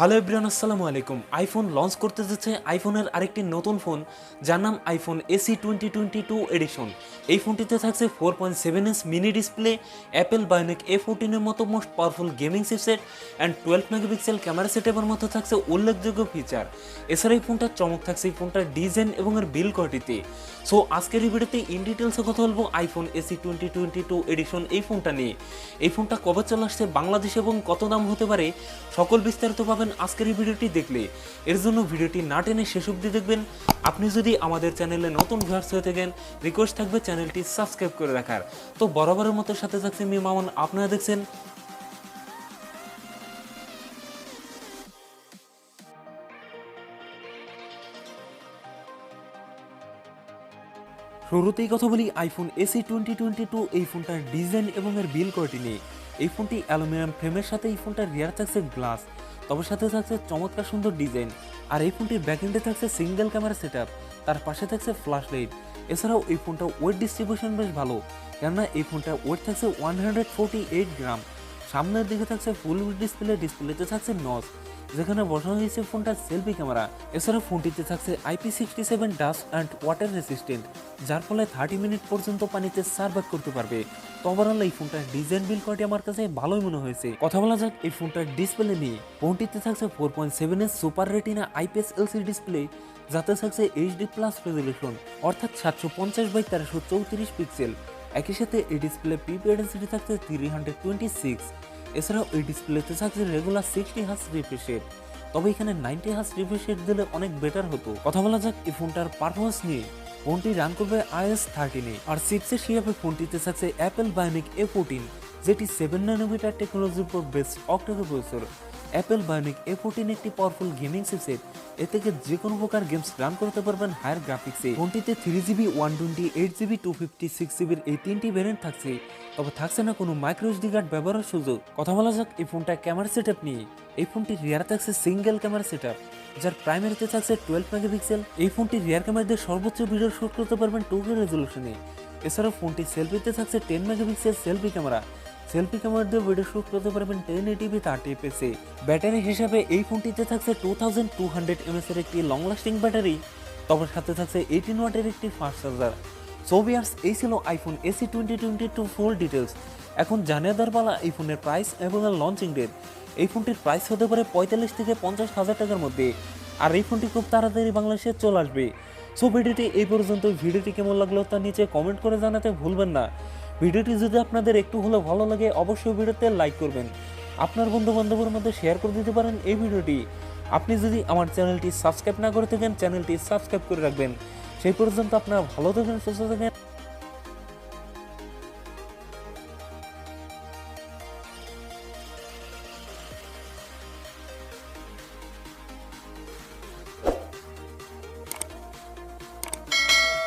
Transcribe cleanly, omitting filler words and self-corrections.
Hello everyone, আসসালামু আলাইকুম। IPhone launch করতে যাচ্ছে আইফোনের আরেকটি নতুন ফোন, যার নাম আইফোন এসি 2022 এডিশন। এই ফোনটিতে থাকছে 4.7 inch mini display, Apple Bionic A14-এর মতো most powerful gaming chipset and 12 megapixel camera সেটআপের মতো থাকছে উল্লেখযোগ্য ফিচার। এছাড়া এই ফোনটার চমক থাকছে এই ফোনটার ডিজাইন এবং এর বিল কোয়ালিটিতে। সো আজকের এই ভিডিওতে ইন ডিটেলসে কথা বলবো আইফোন এসি 2022 এডিশন এই ফোনটা নিয়ে। এই ফোনটা কবে চলে আসছে বাংলাদেশে এবং কত দাম হতে পারে, সকল বিস্তারিত পাবেন আজকের এই ভিডিওটি দেখলে। এর জন্য ভিডিওটি না টেনে শেষ অবধি দেখবেন। আপনি যদি আমাদের চ্যানেলে নতুন ভিউয়ার্স হয়ে থাকেন, রিকোয়েস্ট থাকবে চ্যানেলটি সাবস্ক্রাইব করে রাখার। তো বরাবরের মতো সাথে থাকছে আমি মামুন, আপনারা দেখছেন শুরুতেই কথা বলি আইফোন এসি 2022 এই ফোনটার ডিজাইন এবং এর বিল কোয়ালিটি নিয়ে। এই ফোনটি অ্যালুমিনিয়াম ফ্রেমের সাথে এই ফোনটার রিয়ার থাকছে গ্লাস, তবে সাথে থাকছে চমৎকার সুন্দর ডিজাইন। আর এই ফোনটির ব্যাকএন্ডে থাকছে সিঙ্গেল ক্যামেরা সেটআপ, তার পাশে থাকছে ফ্ল্যাশ লাইট। এছাড়াও এই ফোনটা ওয়েট ডিস্ট্রিবিউশন বেশ ভালো, কেননা এই ফোনটা ওয়েট থাকছে 148 গ্রাম। সামনের দিকে থাকছে ফুল ডিসপ্লেতে থাকছে নচ, যেখানে বসানো হয়েছে ফোনটার সেলফি ক্যামেরা। এছাড়া ফোনটিতে থাকছে IP67 dust and water resistant, যার ফলে 30 মিনিট পর্যন্ত পানিতে সার্ভাইভ করতে পারবে। তো ওভারঅল এই ফোনটার ডিজাইন বিল কোয়ালিটি আমার কাছে ভালোই মনে হয়েছে। কথা বলা যাক এই ফোনটার ডিসপ্লে নিয়ে। ফোনটিতে থাকছে 4.7 inch super retina IPS LCD display, যাতে থাকছে HD+ রেজলিউশন, অর্থাৎ 750x1334 পিক্সেল। একই সাথে এই ডিসপ্লে পিপিআই ডেন্সিটি থাকছে 326। এছাড়াও এই ডিসপ্লেতে থাকছে রেগুলার 60 হার্জ রিফ্রেশ রেট, তবে এখানে 90 হার্জ রিফ্রেশ রেট দিলে অনেক বেটার হতো। কথা বলা যাক এই ফোনটার পারফরমেন্স নিয়ে। ফোনটি রান করবে iOS 13-এ, আর চিপসেট হিসাবে ফোনটিতে থাকছে অ্যাপেল বায়োনিক A14, যেটি 7 ন্যানোমিটার টেকনোলজির উপর best octa-core processor. Apple bionic A14 একটি পাওয়ারফুল গেমিং চিপসেট, এ থেকে যে কোনো প্রকার গেমস রান করতে পারবেন হায়ার গ্রাফিক্সে। ফোনটিতে 3GB 128GB 256GB এই তিনটি ভ্যারিয়েন্ট থাকছে, তবে থাকছে না কোনো মাইক্রো SD কার্ড ব্যবহারের সুযোগ। কথা বলা যাক এই ফোনটা ক্যামেরা সেটআপ নিয়ে। এই ফোনটির রিয়ার থাকছে সিঙ্গেল ক্যামেরা সেটআপ, যার প্রাইমারিতে থাকছে 12 মেগাপিক্সেল। এই ফোনটির রিয়ার ক্যামেরা দিয়ে সর্বোচ্চ ভিডিও শুট করতে পারবেন 2K রেজলিউশনে। এছাড়াও ফোনটি সেলফিতে থাকছে 10 megapixel selfie camera, selfie camera দিয়ে ভিডিও শুট করতে পারবেন 1080p 30fps-এ। ব্যাটারি হিসাবে এই ফোনটিতে থাকছে 2200 mAh এর একটি লং লাস্টিং ব্যাটারি, তবে সাথে থাকছে 18 ওয়াটের একটি ফাস্ট চার্জার। সো ভিউয়ার্স, এই ছিল আইফোন এসি 2022 ফুল ডিটেলস। এখন জানিয়ে দেওয়ার পালা এই ফোনের প্রাইস এবং এর লঞ্চিং ডেট। এই ফোনটির প্রাইস হতে পারে 45 থেকে 50 হাজার টাকার মধ্যে, আর এই ফোনটি খুব তাড়াতাড়ি বাংলাদেশে চলে আসবে। সো ভিডিওটি এই পর্যন্ত। ভিডিওটি কেমন লাগলো তা নিচে কমেন্ট করে জানাতে ভুলবেন না। ভিডিওটি যদি আপনাদের একটু হলেও ভালো লাগে, অবশ্যই ভিডিওতে লাইক করবেন, আপনার বন্ধু বান্ধবের মধ্যে শেয়ার করে দিতে পারেন এই ভিডিওটি। আপনি যদি আমার চ্যানেলটি সাবস্ক্রাইব না করে থাকেন, চ্যানেলটি সাবস্ক্রাইব করে রাখবেন। সেই পর্যন্ত আপনারা ভালো থাকেন, সুস্থ থাকেন।